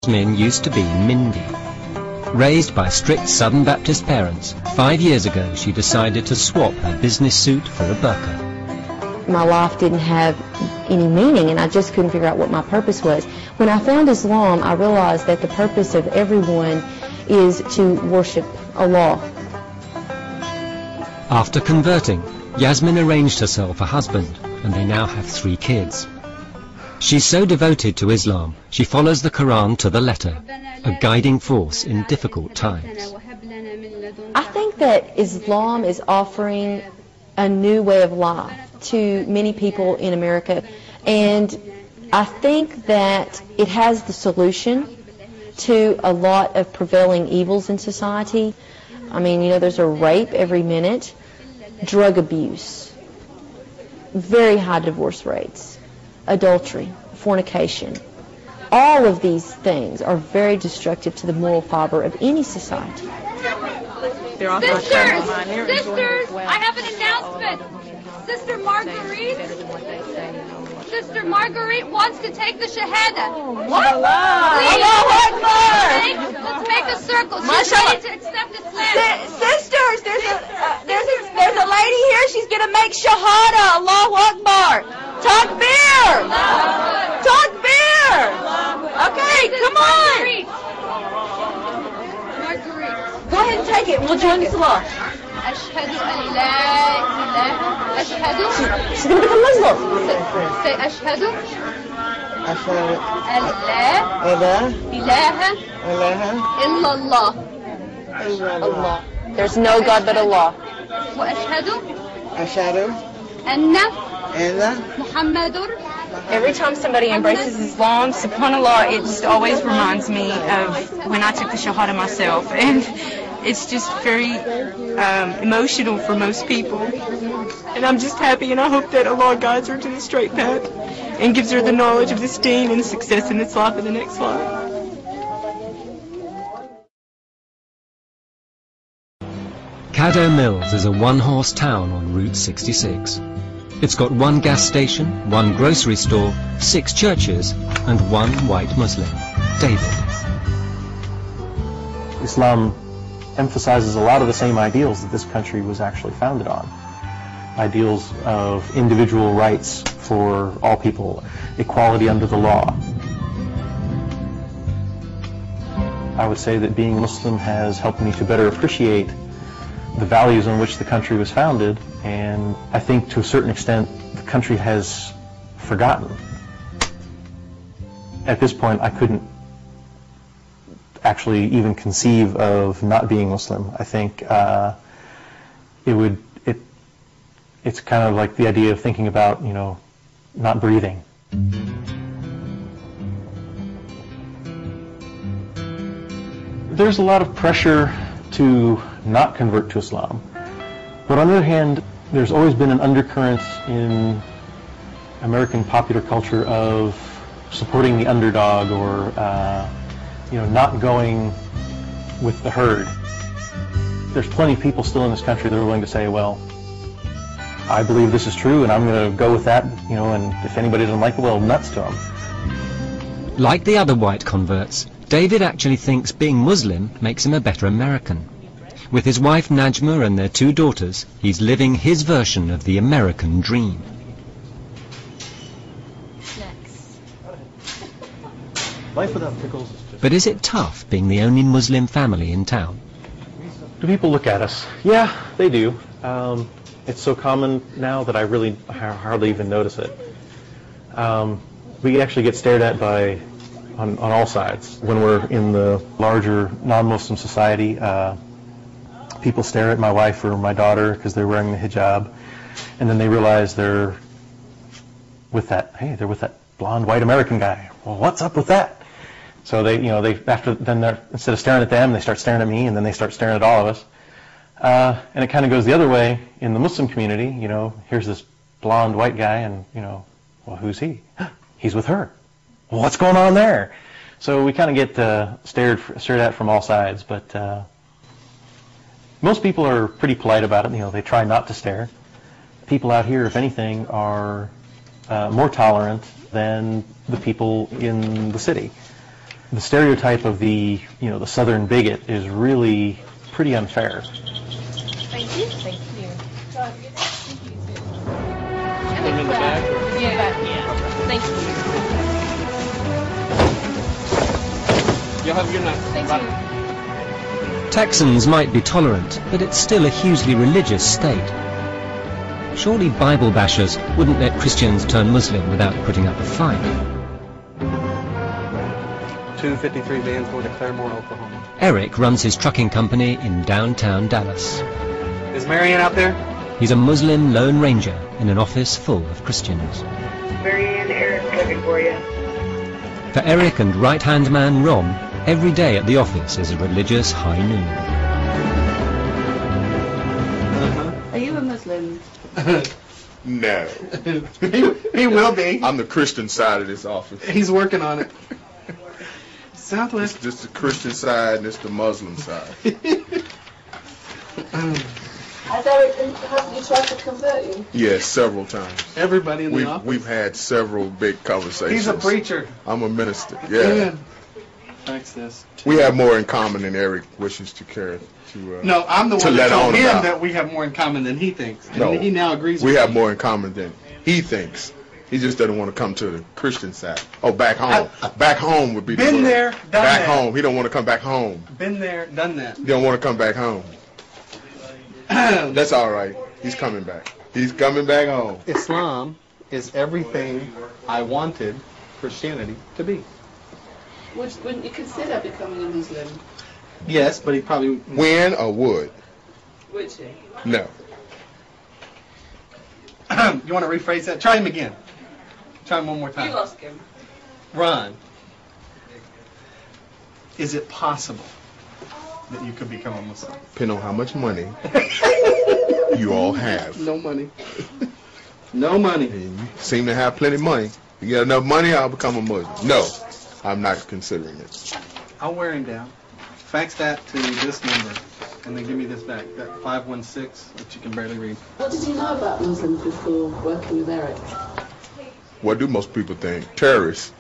Jasmine used to be Mindy. Raised by strict Southern Baptist parents, 5 years ago she decided to swap her business suit for a burqa. My life didn't have any meaning, and I just couldn't figure out what my purpose was. When I found Islam, I realized that the purpose of everyone is to worship Allah. After converting, Yasmin arranged herself a husband, and they now have 3 kids. She's so devoted to Islam, she follows the Quran to the letter, a guiding force in difficult times. I think that Islam is offering a new way of life to many people in America, and I think that it has the solution to a lot of prevailing evils in society. I mean, you know, there's a rape every minute, drug abuse, very high divorce rates, adultery, fornication. All of these things are very destructive to the moral fiber of any society. Sisters, I have an announcement. Sister Marguerite wants to take the Shahada. What? Allahu Akbar! Let's make a circle. She's ready to accept Islam. Sisters, there's a lady here. She's gonna make Shahada. Allahu Akbar! Takbir! Takbir! Okay, come on. Marguerite. Go ahead and take it. We'll join the salah. أشهد أن لا إله أشهد. She's going to become Muslim. Say أشهد أشهد أن لا إله إلا الله. Allah. There's no God but Allah. وأشهد أن محمد. Every time somebody embraces Islam, subhanAllah, it just always reminds me of when I took the Shahada myself, and it's just very emotional for most people. And I'm just happy, and I hope that Allah guides her to the straight path and gives her the knowledge of this deen and success in this life and the next life. Caddo Mills is a one-horse town on Route 66. It's got 1 gas station, 1 grocery store, 6 churches, and 1 white Muslim, David. Islam emphasizes a lot of the same ideals that this country was actually founded on. Ideals of individual rights for all people, equality under the law. I would say that being Muslim has helped me to better appreciate the values on which the country was founded, and I think to a certain extent the country has forgotten. At this point I couldn't actually even conceive of not being Muslim. I think it's kind of like the idea of thinking about, you know, not breathing. There's a lot of pressure to not convert to Islam, but on the other hand, there's always been an undercurrent in American popular culture of supporting the underdog, or you know, not going with the herd. There's plenty of people still in this country that are willing to say, well, I believe this is true and I'm going to go with that, you know, and if anybody doesn't like it, well, nuts to them. Like the other white converts, David actually thinks being Muslim makes him a better American. With his wife Najma and their 2 daughters, he's living his version of the American dream. Life without pickles is just... But is it tough being the only Muslim family in town? Do people look at us? Yeah, they do. It's so common now that I really hardly even notice it. We actually get stared at on all sides. When we're in the larger non-Muslim society, people stare at my wife or my daughter because they're wearing the hijab, and then they realize they're with that blonde white American guy. Well, what's up with that? So instead of staring at them, they start staring at me, and then they start staring at all of us. And it kind of goes the other way in the Muslim community. You know, here's this blonde white guy, and you know, well, who's he? He's with her. Well, what's going on there? So we kind of get stared at from all sides. But most people are pretty polite about it. You know, they try not to stare. People out here, if anything, are more tolerant than the people in the city. the stereotype of the the Southern bigot is really pretty unfair. Thank you. Thank you. In the back? Yeah. Thank you. You'll have a good night. Thank Bye. you. Texans might be tolerant, but it's still a hugely religious state. Surely Bible bashers wouldn't let Christians turn Muslim without putting up a fight. 253 vans going to Claremore, Oklahoma. Eric runs his trucking company in downtown Dallas. Is Marianne out there? He's a Muslim Lone Ranger in an office full of Christians. Marianne, Eric looking for you. For Eric and right-hand man Ron, every day at the office is a religious high noon. Are you a Muslim? No. He will be. I'm the Christian side of this office. He's working on it. Southwest. It's just the Christian side and it's the Muslim side. Has Eric you tried to convert you? Yes, several times. Everybody in the office. We've had several big conversations. He's a preacher. I'm a minister. Yeah. Thanks, this. We have more in common than Eric wishes to care to. No, I'm the to one let that told on him about. that we have more in common than he thinks. And No, he now agrees we with have me. more in common than he thinks. He just doesn't want to come to the Christian side. Oh, back home. Back home would be the Been word. there, done back that. home. He don't want to come back home. Been there, done that. He don't want to come back home. That's all right. He's coming back. He's coming back home. Islam is everything I wanted Christianity to be. Wouldn't you consider becoming a Muslim? Yes, but he probably... When or would? Would you? No. You want to rephrase that? Try him again. Try him one more time. You lost him. Ron, is it possible that you could become a Muslim? Depending on how much money you all have. No money. No money. And you seem to have plenty of money. If you get enough money, I'll become a Muslim. No, I'm not considering it. I'll wear him down. Fax that to this number, and then give me this back, that 516 that you can barely read. What did you know about Muslims before working with Eric? What do most people think? Terrorists.